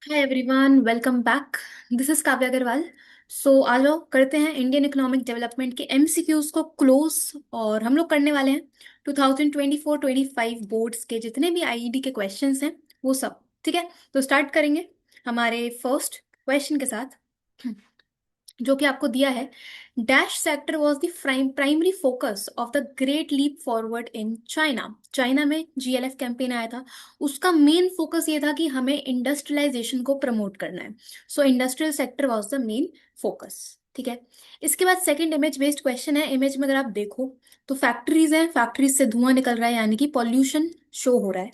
Hi everyone, welcome back. This is Kavya Agarwal. आ जाओ करते हैं इंडियन इकोनॉमिक डेवलपमेंट के एमसीक्यूज को क्लोज। और हम लोग करने वाले हैं 2024-25 बोर्ड्स के जितने भी आईईडी के क्वेश्चंस हैं वो सब। ठीक है, तो स्टार्ट करेंगे हमारे फर्स्ट क्वेश्चन के साथ, जो कि आपको दिया है। Dash sector was the primary focus of the great leap forward in China. China में जीएलएफ कैंपेन आया था। उसका मेन फोकस ये था कि हमें इंडस्ट्रियलाइजेशन को प्रमोट करना है। सो industrial sector was the main focus. ठीक है, इसके बाद सेकंड इमेज बेस्ड क्वेश्चन है। इमेज में अगर आप देखो तो फैक्ट्रीज हैं, फैक्ट्रीज से धुआं निकल रहा है, यानी कि पॉल्यूशन शो हो रहा है।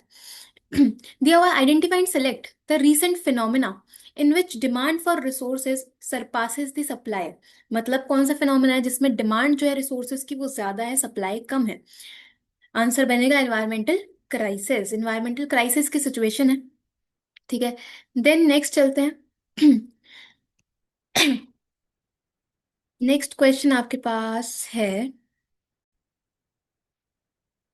दिया हुआ identify and select the recent phenomena in which demand for resources surpasses the supply. मतलब कौन सा फिनोमिना है जिसमें डिमांड जो है रिसोर्सेज की वो ज्यादा है, सप्लाई कम है। आंसर बनेगा एनवायरमेंटल क्राइसिस। एनवायरमेंटल क्राइसिस की सिचुएशन है। ठीक है, देन नेक्स्ट चलते हैं। नेक्स्ट क्वेश्चन आपके पास है।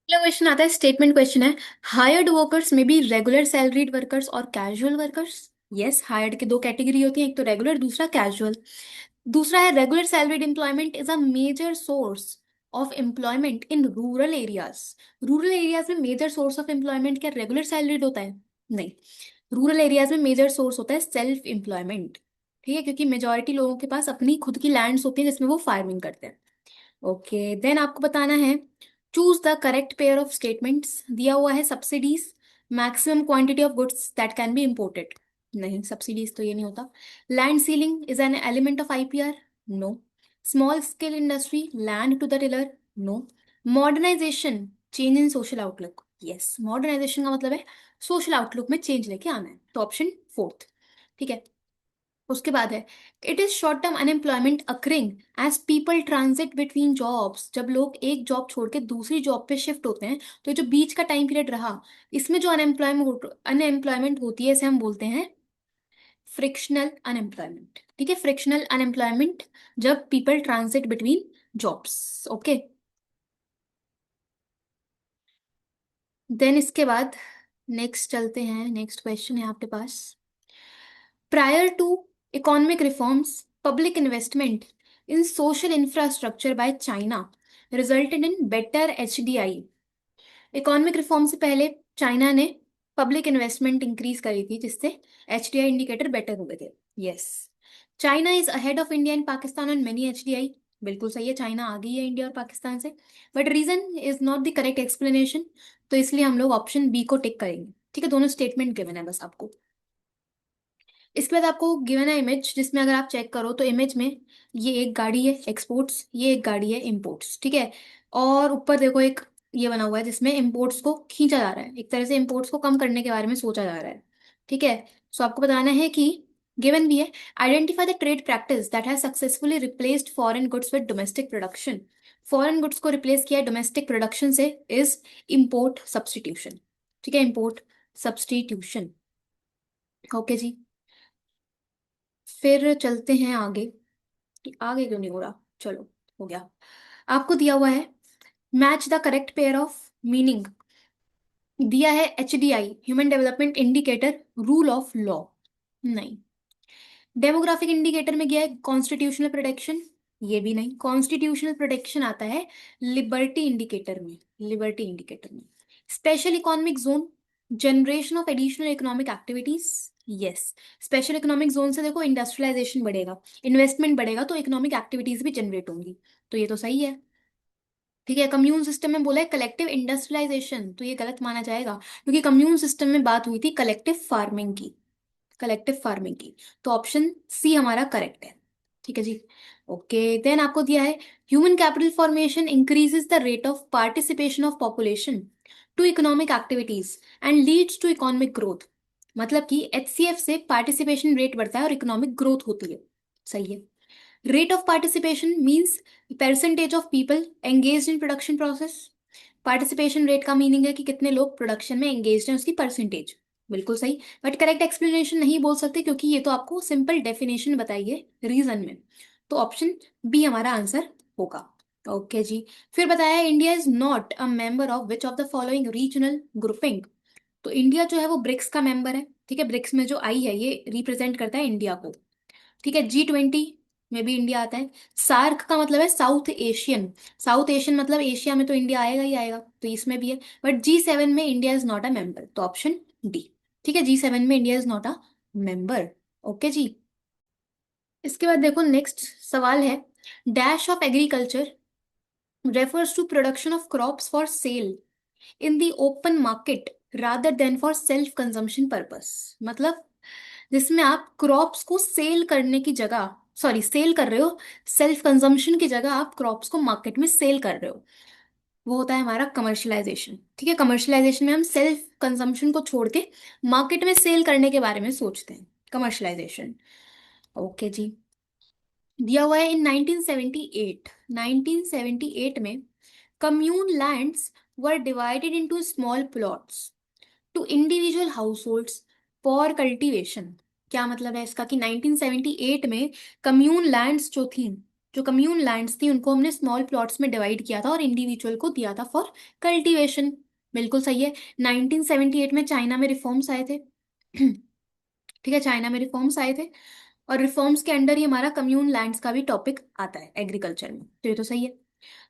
अगला क्वेश्चन आता है, स्टेटमेंट क्वेश्चन है। हायर्ड वर्कर्स में बी रेगुलर सैलरीड वर्कर्स और कैजुअल वर्कर्स। यस, हायर्ड की दो कैटेगरी होती है, एक तो रेगुलर, दूसरा कैजुअल। दूसरा है regular salaried employment is a major source of employment in rural areas. Rural areas में मेजर सोर्स ऑफ एम्प्लॉयमेंट क्या रेगुलर सैलरीड होता है? नहीं, रूरल एरियाज में मेजर सोर्स होता है सेल्फ एम्प्लॉयमेंट। ठीक है, क्योंकि मेजोरिटी लोगों के पास अपनी खुद की लैंड्स होती है जिसमें वो फार्मिंग करते हैं। ओके, देन आपको बताना है choose the correct pair of statements. दिया हुआ है subsidies, maximum quantity of goods that can be imported. नहीं, सब्सिडीज तो ये नहीं होता। Land ceiling is an element of IPR. No. Small scale industry, land to the tiller. No. Modernisation, change in social outlook. Yes, modernisation का मतलब है social outlook में change लेके आना है, तो ऑप्शन फोर्थ। ठीक है, उसके बाद है it is short term unemployment occurring as people transit between jobs. जब लोग एक जॉब छोड़ के दूसरी जॉब पे शिफ्ट होते हैं, तो ये जो बीच का टाइम पीरियड रहा, इसमें जो अनएम्प्लॉयमेंट होती है इसे हम बोलते हैं फ्रिक्शनल अनएम्प्लॉयमेंट। ठीक है, फ्रिक्शनल अनएम्प्लॉयमेंट जब people transit between jobs. Okay, then इसके बाद नेक्स्ट चलते हैं। नेक्स्ट क्वेश्चन है आपके पास। Prior to economic reforms, public investment in social infrastructure by China resulted in better HDI. Economic reform से पहले चाइना ने पब्लिक इन्वेस्टमेंट इंक्रीज करी थी, जिससे एचडीआई इंडिकेटर बेटर हुए थे। Yes, China is ahead of India and Pakistan on many HDI. बिल्कुल सही है, चाइना आगे है इंडिया और पाकिस्तान से। But reason is not the correct explanation, तो इसलिए हम लोग ऑप्शन बी को टिक करेंगे। ठीक है, दोनों स्टेटमेंट गिवन है बस आपको। इसके बाद आपको गिवन है इमेज, जिसमें अगर आप चेक करो तो इमेज में ये एक गाड़ी है एक्सपोर्ट्स, ये एक गाड़ी है इंपोर्ट्स। ठीक है, और ऊपर देखो एक ये बना हुआ है जिसमें इंपोर्ट्स को खींचा जा रहा है, एक तरह से इंपोर्ट्स को कम करने के बारे में सोचा जा रहा है। ठीक है, सो आपको बताना है कि गिवन भी है identify the trade practice that has successfully replaced foreign goods with domestic production. Foreign goods को रिप्लेस किया है डोमेस्टिक प्रोडक्शन से, इज इम्पोर्ट सब्सटीट्यूशन। ठीक है, इम्पोर्ट सब्सटीट्यूशन। ओके जी, फिर चलते हैं आगे। आगे क्यों नहीं हो रहा, चलो हो गया। आपको दिया हुआ है match the correct pair of meaning. दिया है HDI, human development indicator, rule of law. नहीं। डेमोग्राफिक इंडिकेटर में गया है कॉन्स्टिट्यूशनल प्रोटेक्शन। ये भी नहीं। कॉन्स्टिट्यूशनल प्रोटेक्शन आता है लिबर्टी इंडिकेटर में। लिबर्टी इंडिकेटर में special economic zone, generation of additional economic activities. Yes, special economic zone से देखो इंडस्ट्रियलाइजेशन बढ़ेगा, इन्वेस्टमेंट बढ़ेगा, तो इकोनॉमिक एक्टिविटीज भी जनरेट होंगी, तो ये तो सही है। ठीक है, कम्यून सिस्टम में बोला है कलेक्टिव इंडस्ट्रियलाइजेशन, तो ये गलत माना जाएगा, क्योंकि कम्यून सिस्टम में बात हुई थी कलेक्टिव फार्मिंग की। कलेक्टिव फार्मिंग की, तो ऑप्शन सी हमारा करेक्ट है। ठीक है जी। ओके, देन आपको दिया है human capital formation increases the rate of participation of population to economic activities and leads to economic growth. मतलब कि एचसीएफ से पार्टिसिपेशन रेट बढ़ता है और इकोनॉमिक ग्रोथ होती है। सही है। Rate of participation means percentage of people engage in production process. Participation rate का मीनिंग है कि कितने लोग प्रोडक्शन में एंगेज हैं, उसकी परसेंटेज। बिल्कुल सही, बट करेक्ट एक्सप्लेनेशन नहीं बोल सकते, क्योंकि ये तो आपको सिंपल डेफिनेशन बताइए रीजन में, तो ऑप्शन बी हमारा आंसर होगा। ओके जी, फिर बताया India is not a member of which of the following regional grouping. तो इंडिया जो है वो ब्रिक्स का मेंबर है, ठीक है। ब्रिक्स में जो आई है ये रिप्रेजेंट करता है इंडिया को, ठीक है। G20 में भी इंडिया आता है। सार्क का मतलब है साउथ एशियन, साउथ एशियन मतलब एशिया में तो इंडिया आएगा ही आएगा, तो इसमें भी है। बट G7 में India is not a member, तो ऑप्शन डी, ठीक है। G7 में India is not a member. Okay जी। इसके बाद देखो नेक्स्ट सवाल है, dash of agriculture refers to production of crops for sale in the open market rather than for self consumption purpose। मतलब जिसमें आप क्रॉप्स को सेल करने की जगह, सॉरी सेल कर रहे हो, सेल्फ कंजम्पशन की जगह आप क्रॉप्स को मार्केट में सेल कर रहे हो, वो होता है हमारा कमर्शलाइजेशन, ठीक है। कमर्शलाइजेशन में हम सेल्फ कंजम्पशन को छोड़ के मार्केट में सेल करने के बारे में सोचते हैं, कमर्शलाइजेशन। ओके जी। दिया हुआ है इन 1978, 1978 में commune lands were divided into small plots to individual households for cultivation. क्या मतलब है इसका कि 1978 में कम्यून लैंड्स जो थी, जो कम्यून लैंड्स थी उनको हमने स्मॉल प्लॉट्स में डिवाइड किया था और इंडिविजुअल को दिया था फॉर कल्टीवेशन। बिल्कुल सही है। 1978 में चाइना में रिफॉर्म्स आए थे ठीक है, चाइना में रिफॉर्म्स आए थे और रिफॉर्म्स के अंडर ही हमारा कम्यून लैंड्स का भी टॉपिक आता है एग्रीकल्चर में, तो ये तो सही है।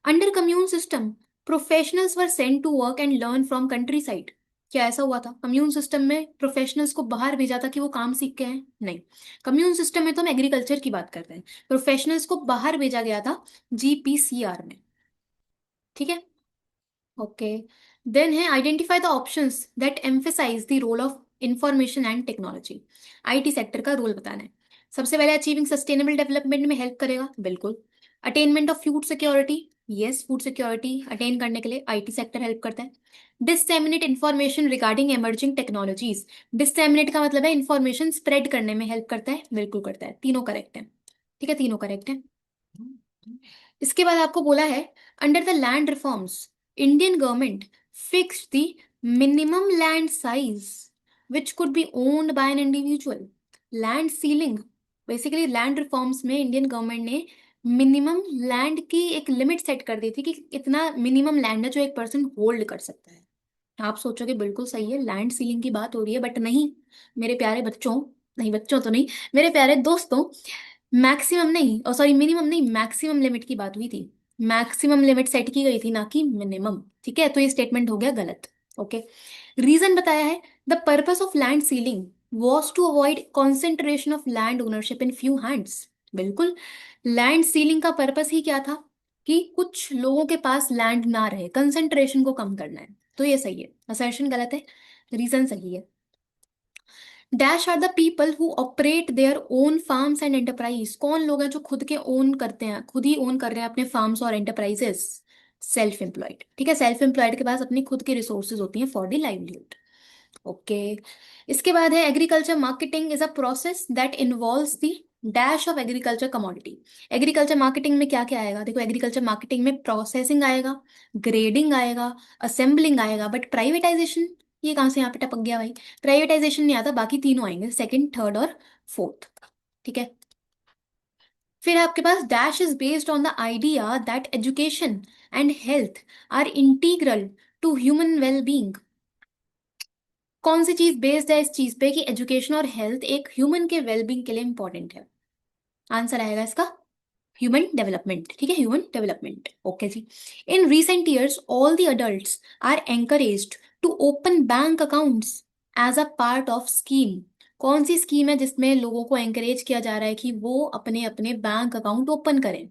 Under commune system professionals were sent to work and learn from countryside. क्या ऐसा हुआ था कम्यून सिस्टम में प्रोफेशनल्स को बाहर भेजा था कि वो काम सीख के आए? नहीं, कम्यून सिस्टम में तो हम एग्रीकल्चर की बात करते हैं, प्रोफेशनल्स को बाहर भेजा गया था GPCR में, ठीक है। ओके। देन है identify the options that emphasize the role of information and technology. IT sector का रोल बताना है। सबसे पहले अचीविंग सस्टेनेबल डेवलपमेंट में हेल्प करेगा, बिल्कुल। Attainment of food security, yes, food security attain करने के लिए IT सेक्टर हेल्प करता है। Disseminate information regarding emerging technologies, disseminate का मतलब है इंफॉर्मेशन स्प्रेड करने में हेल्प करता है, बिल्कुल करता है, तीनों करेक्ट है, ठीक है, तीनों करेक्ट है। इसके बाद आपको बोला है under the land reforms Indian government fixed the minimum land size which could be owned by an individual. Land ceiling, basically land reforms में इंडियन गवर्नमेंट ने मिनिमम लैंड की एक लिमिट सेट कर दी थी कि इतना मिनिमम लैंड है जो एक पर्सन होल्ड कर सकता है। आप सोचोगे बिल्कुल सही है, लैंड सीलिंग की बात हो रही है, बट नहीं मेरे प्यारे बच्चों, नहीं बच्चों तो नहीं, मेरे प्यारे दोस्तों, मैक्सिमम नहीं, और सॉरी मिनिमम नहीं, मैक्सिमम लिमिट की बात हुई थी। मैक्सिमम लिमिट सेट की गई थी ना कि मिनिमम, ठीक है। तो ये स्टेटमेंट हो गया गलत। ओके। रीजन बताया है, the purpose of land ceiling was to avoid concentration of land ownership in few hands. बिल्कुल, लैंड सीलिंग का पर्पस ही क्या था कि कुछ लोगों के पास लैंड ना रहे, कंसेंट्रेशन को कम करना है, तो ये सही है। असर्शन गलत है, रीजन सही है। Dash are the people who operate their own farms and enterprise. कौन लोग हैं जो खुद के ओन करते हैं, खुद ही ओन कर रहे हैं अपने फार्म्स और एंटरप्राइजेस? सेल्फ एम्प्लॉयड, ठीक है। सेल्फ एम्प्लॉयड के पास अपनी खुद की रिसोर्सेज होती हैं फॉर द लाइवलीहुड। ओके। इसके बाद है agriculture marketing is a process that involves the dash of agriculture commodity. Agriculture marketing में क्या क्या आएगा? देखो एग्रीकल्चर मार्केटिंग में प्रोसेसिंग आएगा, ग्रेडिंग आएगा, असेंबलिंग आएगा, बट प्राइवेटाइजेशन ये कहाँ से यहाँ पे टपक गया भाई? प्राइवेटाइजेशन नहीं आता, बाकी तीनों आएंगे, सेकंड, थर्ड और फोर्थ, ठीक है। फिर आपके पास dash is based on the idea that education and health are integral to human well being. कौन सी चीज बेस्ड है इस चीज पे कि एजुकेशन और हेल्थ एक ह्यूमन के वेलबींग के लिए इंपॉर्टेंट है? आंसर आएगा इसका ह्यूमन डेवलपमेंट, ठीक है, ह्यूमन डेवलपमेंट। ओके जी। In recent years all the adults are encouraged to open bank accounts as a part of scheme. कौन सी स्कीम है जिसमें लोगों को एंकरेज किया जा रहा है कि वो अपने अपने बैंक अकाउंट ओपन करें?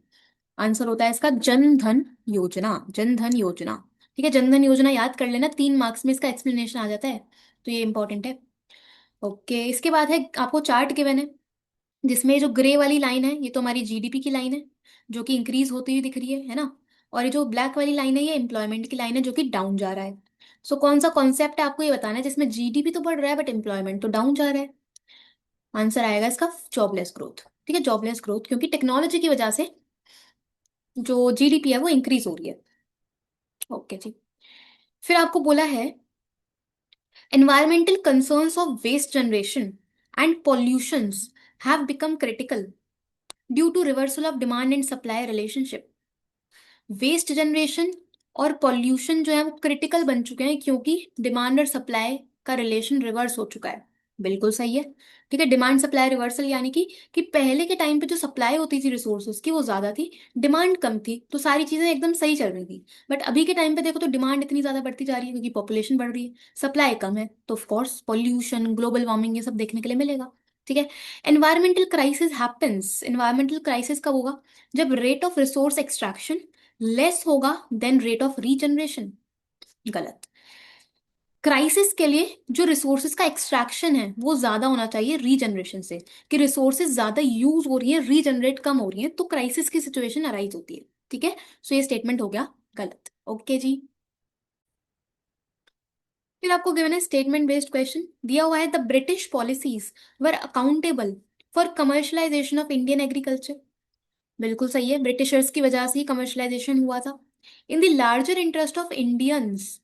आंसर होता है इसका जन धन योजना, जन धन योजना, ठीक है। जन धन योजना याद कर लेना, 3 मार्क्स में इसका एक्सप्लेनेशन आ जाता है, तो ये इंपॉर्टेंट है। ओके। इसके बाद है आपको चार्ट गिवन है जिसमें जो ग्रे वाली लाइन है ये तो हमारी GDP की लाइन है जो कि इंक्रीज होती हुई दिख रही है ना, और ये जो ब्लैक वाली लाइन है ये एम्प्लॉयमेंट की लाइन है जो कि डाउन जा रहा है। सो कौन सा कॉन्सेप्ट है आपको ये बताना है जिसमें GDP तो बढ़ रहा है बट एम्प्लॉयमेंट तो डाउन जा रहा है? आंसर आएगा इसका जॉबलेस ग्रोथ, ठीक है, जॉबलेस ग्रोथ, क्योंकि टेक्नोलॉजी की वजह से जो GDP है वो इंक्रीज हो रही है। ओके जी। फिर आपको बोला है environmental concerns of waste generation and pollutions have become critical due to reversal of demand and supply relationship। Waste generation और पॉल्यूशन जो है वो क्रिटिकल बन चुके हैं क्योंकि डिमांड और सप्लाई का रिलेशन रिवर्स हो चुका है। बिल्कुल सही है। ठीक है, डिमांड सप्लाई रिवर्सल यानी कि पहले के टाइम पे जो सप्लाई होती थी रिसोर्सेज की वो ज्यादा थी, डिमांड कम थी, तो सारी चीजें एकदम सही चल रही थी। बट अभी के टाइम पे देखो तो डिमांड इतनी ज्यादा बढ़ती जा रही है क्योंकि पॉपुलेशन बढ़ रही है, सप्लाई कम है, तो of course pollution, global warming ये सब देखने के लिए मिलेगा। ठीक है। Environmental crisis happens, environmental crisis कब होगा? जब rate of resource extraction less होगा देन रेट ऑफ रीजनरेशन। गलत। क्राइसिस के लिए जो रिसोर्सेज का एक्सट्रैक्शन है वो ज्यादा होना चाहिए रीजनरेशन से, कि रिसोर्सेज ज्यादा यूज हो रही है, रीजनरेट कम हो रही है, तो क्राइसिस की सिचुएशन अराइज होती है। ठीक है, सो ये स्टेटमेंट हो गया गलत। ओके जी। फिर आपको गिवन है स्टेटमेंट बेस्ड क्वेश्चन, दिया हुआ है the British policies were accountable for commercialisation of Indian agriculture. बिल्कुल सही है, ब्रिटिशर्स की वजह से ही कमर्शलाइजेशन हुआ था। In the larger interest of Indians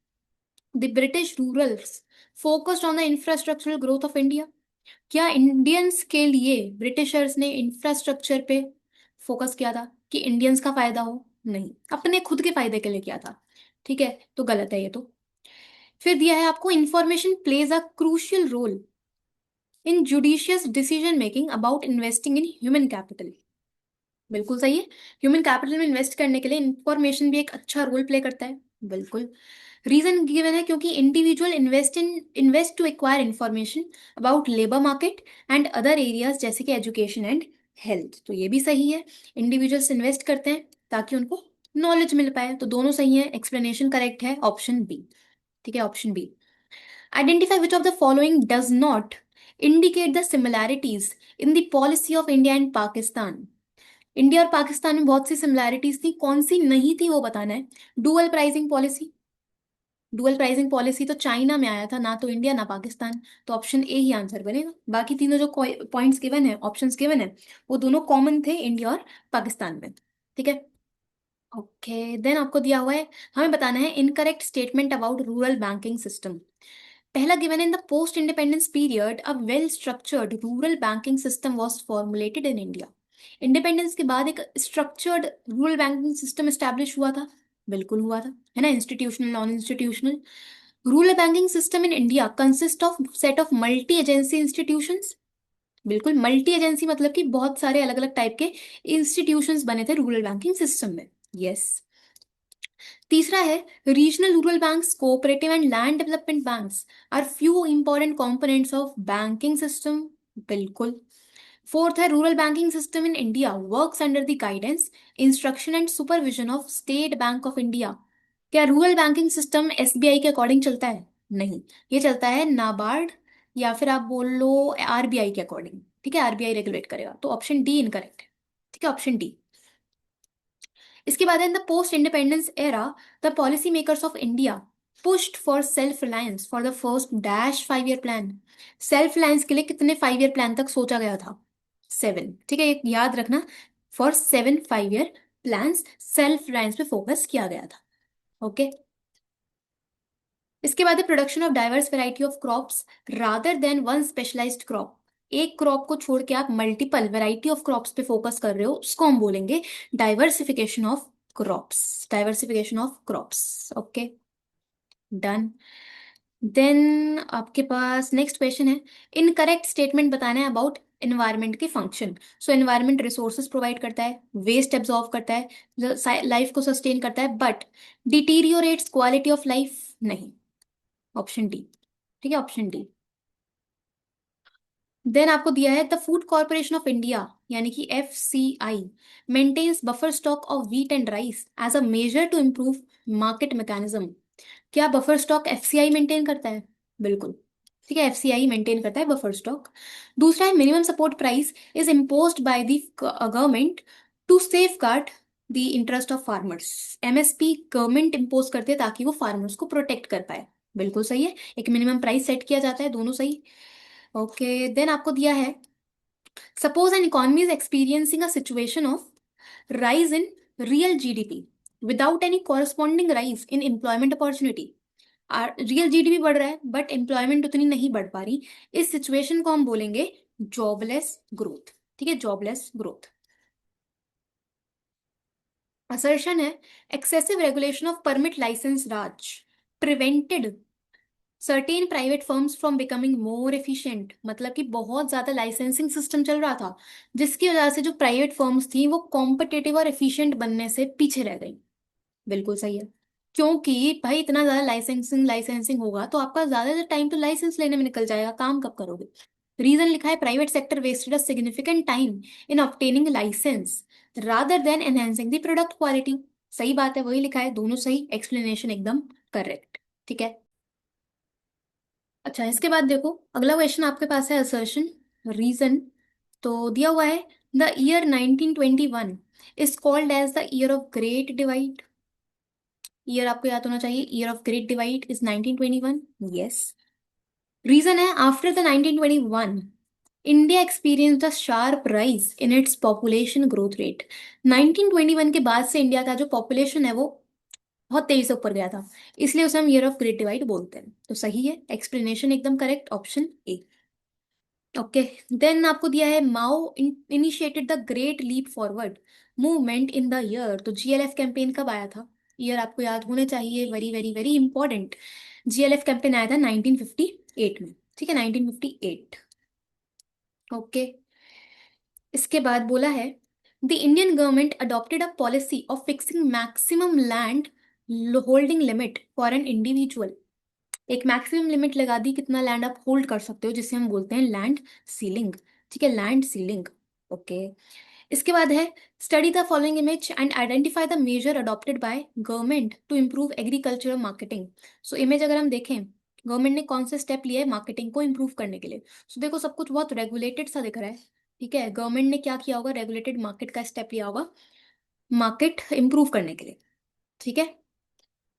the British rulers focused on the infrastructural growth of India. क्या इंडियंस के लिए ब्रिटिशर्स ने इंफ्रास्ट्रक्चर पे फोकस किया था कि इंडियंस का फायदा हो? नहीं, अपने खुद के फायदे के लिए किया था। ठीक है, तो गलत है ये तो। फिर दिया है आपको information plays a crucial role in judicious decision making about investing in human capital. बिल्कुल सही है, ह्यूमन कैपिटल में इन्वेस्ट करने के लिए इंफॉर्मेशन भी एक अच्छा रोल प्ले करता है। बिल्कुल। रीजन गिवन है क्योंकि individual invest to acquire information about labour market and other areas जैसे कि एजुकेशन एंड हेल्थ, तो ये भी सही है। इंडिविजुअल्स इन्वेस्ट करते हैं ताकि उनको नॉलेज मिल पाए, तो दोनों सही है, एक्सप्लेनेशन करेक्ट है ऑप्शन बी। ठीक है, option B. Identify which of the following does not indicate the similarities in the policy of India and Pakistan. India और पाकिस्तान में बहुत सी सिमिलैरिटीज थी, कौन सी नहीं थी वो बताना है। Dual pricing policy, dual pricing policy तो चाइना में आया था, ना तो इंडिया ना पाकिस्तान, तो ऑप्शन ए ही आंसर बनेगा। बाकी तीनों जो पॉइंट्स गिवन है, ऑप्शंस गिवन है, वो दोनों कॉमन थे इंडिया और पाकिस्तान में। ठीक है। ओके, देन आपको दिया हुआ है, हमें बताना है incorrect statement about rural banking system. पहला given in the post independence period a well structured rural banking system was formulated in India. Independence के बाद एक structured rural banking system establish हुआ था। बिल्कुल हुआ था, है ना, institutional non institutional. Rural banking system in India consist of set of multi agency institutions. बिल्कुल, मल्टी एजेंसी मतलब कि बहुत सारे अलग अलग टाइप के इंस्टीट्यूशंस बने थे रूरल बैंकिंग सिस्टम में। यस। तीसरा है regional rural banks, cooperative and land development banks are few important components of banking system. बिल्कुल। फोर्थ है rural banking system in India works under the guidance, instruction and supervision of State Bank of India. क्या rural banking system SBI के according चलता है? नहीं, ये चलता है नाबार्ड या फिर आप बोल लो आरबीआई के अकॉर्डिंग। ठीक है, आरबीआई रेगुलेट करेगा, तो ऑप्शन डी इनकरेक्ट है। ठीक है, ऑप्शन डी। इसके बाद इन the post independence era the policy makers of India pushed for self reliance for the first dash 5 year plan. Self Reliance के लिए कितने 5 ईयर प्लान तक सोचा गया था? 7। ठीक है, ये याद रखना, for 7 5 year plan self reliance पे फोकस किया गया था। ओके। इसके बाद है production of diverse variety of crops rather than one specialised crop. एक क्रॉप को छोड़ के आप मल्टीपल वैरायटी ऑफ क्रॉप्स पे फोकस कर रहे हो, उसको हम बोलेंगे diversification of crops, diversification of crops. Okay, done. Then आपके पास नेक्स्ट क्वेश्चन है, इनकरेक्ट स्टेटमेंट बताना है अबाउट एनवायरनमेंट के फंक्शन। सो एनवायरनमेंट रिसोर्सेज प्रोवाइड करता है, वेस्ट एब्जॉर्व करता है, लाइफ को सस्टेन करता है, but deteriorates quality of life नहीं। Option D. ठीक है, ऑप्शन डी। देन आपको दिया है the Food Corporation of India यानी कि FCI maintains buffer stock of wheat and rice as a measure to improve market mechanism. क्या बफर स्टॉक एफसीआई मेंटेन करता है? बिल्कुल। ठीक है, एफसीआई मेंटेन करता है बफर स्टॉक। दूसरा है minimum support price is imposed by the government to safeguard the interest of farmers. MSP government impose करते हैं ताकि वो फार्मर्स को प्रोटेक्ट कर पाए। बिल्कुल सही है, एक मिनिमम प्राइस सेट किया जाता है, दोनों सही। ओके, देन आपको दिया है suppose an economy is experiencing a situation of rise in real GDP without any corresponding rise in employment opportunity। Real GDP बढ़ रहा है बट एम्प्लॉयमेंट उतनी नहीं बढ़ पा रही, इस सिचुएशन को हम बोलेंगे जॉबलेस ग्रोथ। ठीक है, जॉबलेस ग्रोथ। असर्शन है excessive regulation of permit licence raj prevented certain private firms from becoming more efficient, मतलब कि बहुत ज्यादा लाइसेंसिंग सिस्टम चल रहा था, जिसकी वजह से जो प्राइवेट फर्म्स थी वो कॉम्पिटिटिव और एफिशिएंट बनने से पीछे रह गई। बिल्कुल सही है। क्योंकि भाई इतना ज्यादा लाइसेंसिंग लाइसेंसिंग होगा तो आपका ज्यादातर टाइम तो लाइसेंस लेने में निकल जाएगा, काम कब करोगे। रीजन लिखा है private sector wasted a significant time in obtaining licence rather than enhancing the product quality. सही बात है, वही लिखा है, दोनों सही, एक्सप्लेनेशन एकदम करेक्ट। ठीक है। अच्छा, इसके बाद देखो अगला क्वेश्चन आपके पास है असर्शन रीजन। तो दिया हुआ है the year 1921 is called as the year of great divide. Year आपको याद होना चाहिए, year of great divide is 1921। Yes. Reason है after the 1921 India experience the sharp rise in its population growth rate. 1921 के बाद से इंडिया का जो पॉपुलेशन है वो बहुत तेजी से ऊपर गया था, इसलिए उसे हम ईयर ऑफ ग्रेट डिवाइड बोलते हैं। तो सही है, एक्सप्लेनेशन एकदम correct, option A. Okay. Then आपको दिया है Mao initiated the great leap forward movement in the year. तो जीएलएफ कैंपेन कब आया था? ईयर आपको याद होने चाहिए, very very very important. GLF campaign आया था 1958 में। ठीक है, 1958। ओके। इसके बाद बोला है the Indian government adopted a policy of fixing maximum land holding limit for an individual. एक मैक्सिमम लिमिट लगा दी कितना लैंड आप होल्ड कर सकते हो, जिसे हम बोलते हैं लैंड सीलिंग। ठीक है, लैंड सीलिंग। ओके। इसके बाद है study the following image and identify the measure adopted by government to improve agricultural marketing. So image अगर हम देखें, गवर्नमेंट ने कौन से स्टेप लिए मार्केटिंग को इम्प्रूव करने के लिए। सो देखो सब कुछ बहुत रेगुलेटेड सा दिख रहा है। ठीक है, गवर्नमेंट ने क्या किया होगा, रेगुलेटेड मार्केट का स्टेप लिया होगा मार्केट इंप्रूव करने के लिए। ठीक है।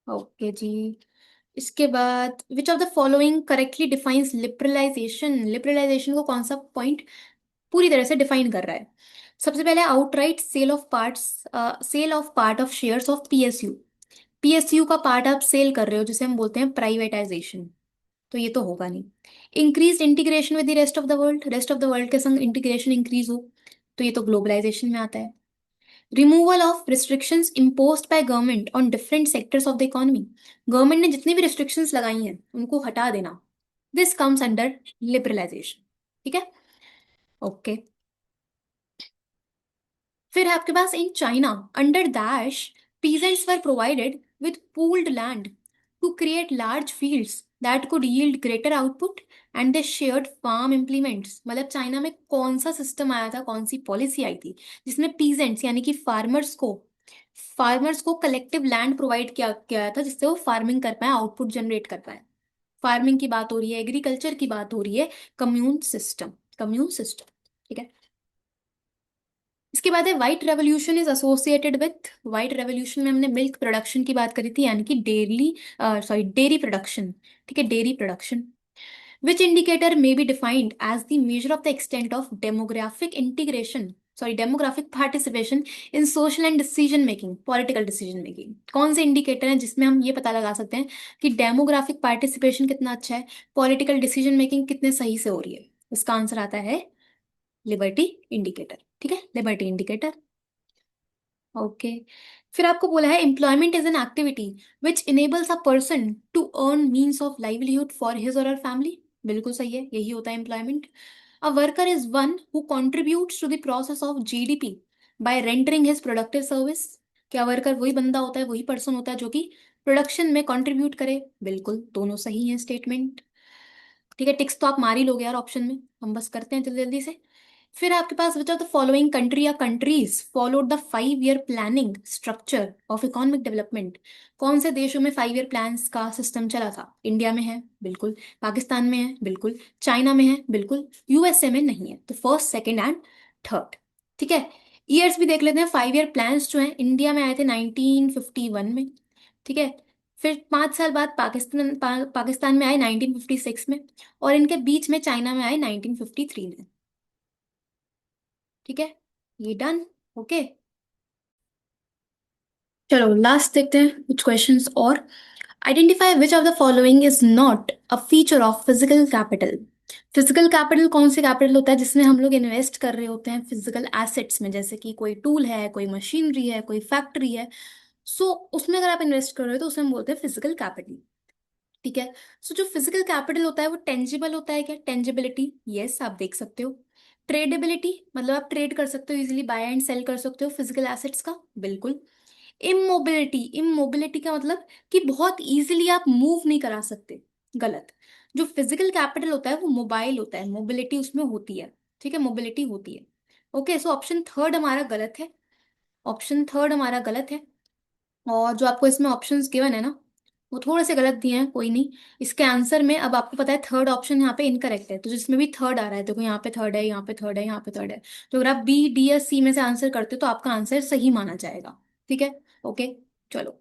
ओके जी। इसके बाद which of the following correctly defines liberalisation. Liberalisation को कौन सा पॉइंट पूरी तरह से डिफाइन कर रहा है? सबसे पहले outright sale of parts, sale of part of shares of PSU. PSU का पार्ट आप सेल कर रहे हो, जिसे हम बोलते हैं प्राइवेटाइजेशन। तो ये तो होगा नहीं। Increase integration with the rest of the world, rest of the world के संग इंटीग्रेशन इंक्रीज हो, तो ये तो ग्लोबलाइजेशन में आता है। Removal of restrictions imposed by government on different sectors of the economy. Government ने जितनी भी रिस्ट्रिक्शंस लगाई हैं उनको हटा देना, दिस कम्स अंडर लिबरलाइजेशन। ठीक है। ओके। फिर है आपके पास in China under dash peasants were provided with pooled land to create large fields that could yield greater output and they shared farm implements। मतलब चाइना में कौन सा सिस्टम आया था, कौन सी पॉलिसी आई थी जिसमें पीजेंट्स यानी कि फार्मर्स को कलेक्टिव लैंड प्रोवाइड किया गया था, जिससे वो फार्मिंग कर पाए, आउटपुट जनरेट कर पाए। फार्मिंग की बात हो रही है, एग्रीकल्चर की बात हो रही है, कम्यून सिस्टम, कम्यून सिस्टम। ठीक है। इसके बाद है white revolution is associated with. White revolution में हमने मिल्क प्रोडक्शन की बात करी थी, यानी कि डेयरी प्रोडक्शन। ठीक है, dairy production. Which indicator may be defined as the measure of the extent of demographic integration, demographic participation in social and decision making, political decision making. कौन से इंडिकेटर हैं जिसमें हम ये पता लगा सकते हैं कि डेमोग्राफिक पार्टिसिपेशन कितना अच्छा है, पॉलिटिकल डिसीजन मेकिंग कितने सही से हो रही है? इसका आंसर आता है लिबर्टी इंडिकेटर। ठीक है, लिबर्टी इंडिकेटर। ओके। फिर आपको बोला है employment is an activity which enables a person to earn means of livelihood for his or her family. बिल्कुल सही है, यही होता है employment. A worker is one who contributes to the process of GDP by rendering his productive service. क्या worker वही बंदा होता है, वही पर्सन होता है जो कि प्रोडक्शन में कंट्रीब्यूट करे? बिल्कुल, दोनों सही हैं स्टेटमेंट। ठीक है, टिक्स तो आप मार ही लोगे यार ऑप्शन में, हम बस करते हैं जल्दी जल्दी से। फिर आपके पास which of the following country या countries followed the 5 year planning structure of economic development. कौन से देशों में 5 ईयर प्लान्स का सिस्टम चला था? इंडिया में है बिल्कुल, पाकिस्तान में है बिल्कुल, चाइना में है बिल्कुल, यूएसए में नहीं है। तो फर्स्ट, सेकंड एंड थर्ड। ठीक है। ईयर्स भी देख लेते हैं। 5 ईयर प्लान्स जो हैं इंडिया में आए थे 1951 में। ठीक है। फिर 5 साल बाद पाकिस्तान में आए 1956 में, और इनके बीच में चाइना में आए 1953 में। ठीक है, ये डन। ओके। चलो लास्ट देखते हैं कुछ क्वेश्चंस और। Identify which of the following is not a feature of physical capital. Physical capital कौन से कैपिटल होता है जिसमें हम लोग इन्वेस्ट कर रहे होते हैं फिजिकल एसेट्स में, जैसे कि कोई टूल है, कोई मशीनरी है, कोई फैक्ट्री है। सो उसमें अगर आप इन्वेस्ट कर रहे हो तो उसे हम बोलते हैं फिजिकल कैपिटल। ठीक है। सो जो फिजिकल कैपिटल होता है वो टेंजिबल होता है क्या? टेंजिबिलिटी, यस, आप देख सकते हो। ट्रेडेबिलिटी, मतलब आप ट्रेड कर सकते हो, इजीली बाय एंड सेल कर सकते हो फिजिकल एसेट्स का, बिल्कुल। इमोबिलिटी, इमोबिलिटी का मतलब कि बहुत इजीली आप मूव नहीं करा सकते, गलत। जो फिजिकल कैपिटल होता है वो मोबाइल होता है, मोबिलिटी उसमें होती है, ठीक है, मोबिलिटी होती है। ओके, सो ऑप्शन थर्ड हमारा गलत है, ऑप्शन थर्ड हमारा गलत है। और जो आपको इसमें ऑप्शंस गिवन है ना, वो थोड़े से गलत दिए हैं, कोई नहीं। इसके आंसर में अब आपको पता है थर्ड ऑप्शन यहाँ पे इनकरेक्ट है, तो जिसमें भी थर्ड आ रहा है, देखो यहाँ पे थर्ड है, यहाँ पे थर्ड है, यहाँ पे थर्ड है, तो अगर आप बी, डी या सी में से आंसर करते हो तो आपका आंसर सही माना जाएगा, ठीक है। ओके, चलो।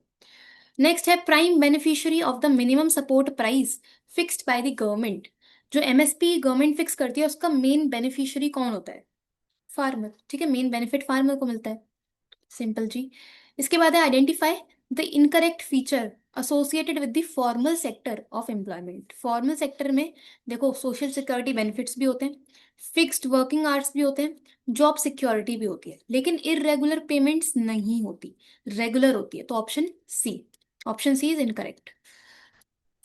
नेक्स्ट है prime beneficiary of the minimum support price fixed by the government. जो एमएसपी गवर्नमेंट फिक्स करती है उसका मेन बेनिफिशियरी कौन होता है? फार्मर, ठीक है, मेन बेनिफिट फार्मर को मिलता है, सिंपल जी। इसके बाद है identify the incorrect feature associated with the formal sector of employment. Formal sector में देखो सोशल सिक्योरिटी बेनिफिट्स भी होते हैं, फिक्स्ड वर्किंग आवर्स भी होते हैं, जॉब सिक्योरिटी भी होती है, लेकिन इरेगुलर पेमेंट्स नहीं होती, रेगुलर होती है, तो option C, option C is incorrect.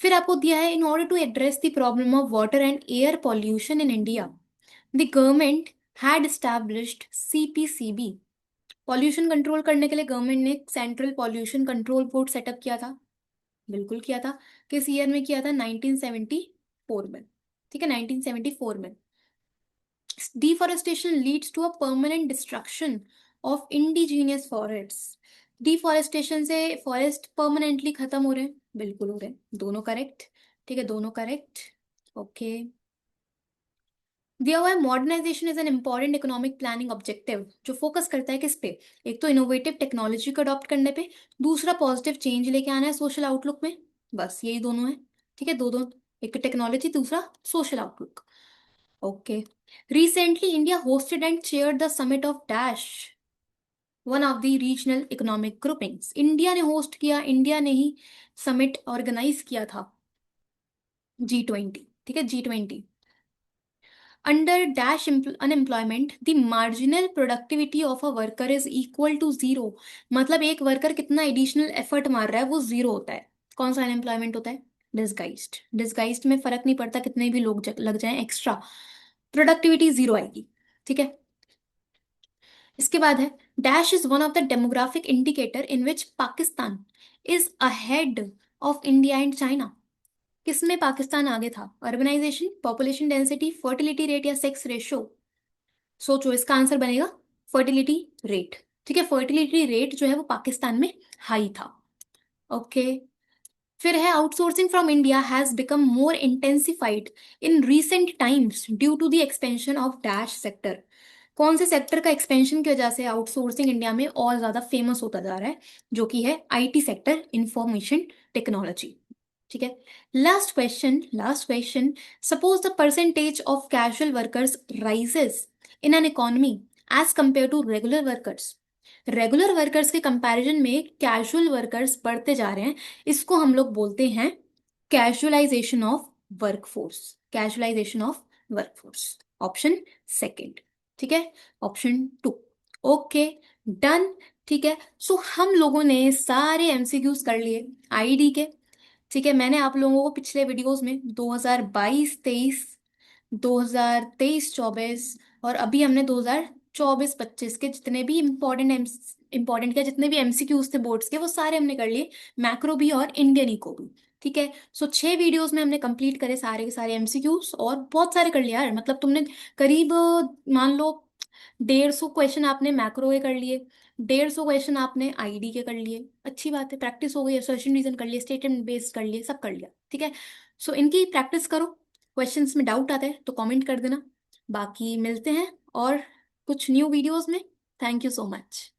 फिर आपको दिया है in order to address the problem of water and air pollution in India the government had established CPCB. Pollution control करने के लिए गवर्नमेंट ने central pollution control board setup किया था, बिल्कुल किया था। किस ईयर में किया था? 1974 में, ठीक है, 1974 में। Deforestation leads to a permanent destruction of indigenous forest. Deforestation से फॉरेस्ट परमानेंटली खत्म हो रहे हैं, बिल्कुल हो रहे हैं, दोनों करेक्ट, ठीक है, दोनों करेक्ट। ओके, दिया हुआ है modernisation is an important economic planning objective, जो फोकस करता है किस पे? एक तो इनोवेटिव टेक्नोलॉजी को अडॉप्ट करने पे, दूसरा पॉजिटिव चेंज लेके आना है सोशल आउटलुक में, बस यही दोनों है, ठीक है, दो दो, एक टेक्नोलॉजी, दूसरा social outlook. Okay, recently India hosted and chaired the summit of dash, one of the regional economic groupings. India ने होस्ट किया, इंडिया ने ही समिट ऑर्गेनाइज किया था, G20, ठीक है, G20। Under dash unemployment, the marginal productivity of a worker is equal to zero। मतलब एक worker कितना एडिशनल एफर्ट मार रहा है वो जीरो होता है। कौन सा अनएम्प्लॉयमेंट होता है? डिसगाइज्ड। डिसगाइज्ड में फर्क नहीं पड़ता कितने भी लोग लग जाएं एक्स्ट्रा, प्रोडक्टिविटी जीरो आएगी, ठीक है। इसके बाद है dash is one of the demographic indicator in which Pakistan is ahead of India and China. किसमें पाकिस्तान आगे था? Urbanisation, population density, fertility rate या सेक्स रेशो? सोचो, इसका आंसर बनेगा फर्टिलिटी रेट, ठीक है, फर्टिलिटी रेट जो है वो पाकिस्तान में हाई था। ओके, फिर है outsourcing from India has become more intensified in recent times due to the expansion of dash sector. कौन से सेक्टर का एक्सपेंशन की वजह से आउटसोर्सिंग इंडिया में और ज्यादा फेमस होता जा रहा है? जो कि है आईटी सेक्टर, इंफॉर्मेशन टेक्नोलॉजी, ठीक है। Last question, last question. Suppose the percentage of casual workers rises in an economy as compare to regular workers. Regular workers के कंपैरिजन में कैजुअल वर्कर्स बढ़ते जा रहे हैं, इसको हम लोग बोलते हैं casualisation of workforce, casualisation of workforce, option second, ठीक है, ऑप्शन टू। ओके, डन, ठीक है। सो हम लोगों ने सारे एमसीक्यूज कर लिए आईडी के, ठीक है। मैंने आप लोगों को पिछले वीडियोस में 2022-23, 2023-24 और अभी हमने 2024-25 के जितने भी इंपॉर्टेंट के जितने भी एमसीक्यूज थे बोर्ड्स के वो सारे हमने कर लिए, मैक्रो भी और इंडियन इको भी, ठीक है। सो 6 वीडियोस में हमने कंप्लीट करे सारे के सारे एमसीक्यूज और बहुत सारे कर लिया यार, मतलब तुमने करीब मान लो 150 क्वेश्चन आपने मैक्रो के कर लिए, 150 क्वेश्चन आपने आईडी के कर लिए, अच्छी बात है, प्रैक्टिस हो गई, असर्शन रीजन कर लिए, स्टेटमेंट बेस्ड कर लिए, सब कर लिया, ठीक है। सो इनकी प्रैक्टिस करो, क्वेश्चंस में डाउट आता है तो कमेंट कर देना, बाकी मिलते हैं और कुछ न्यू वीडियोस में। Thank you so much.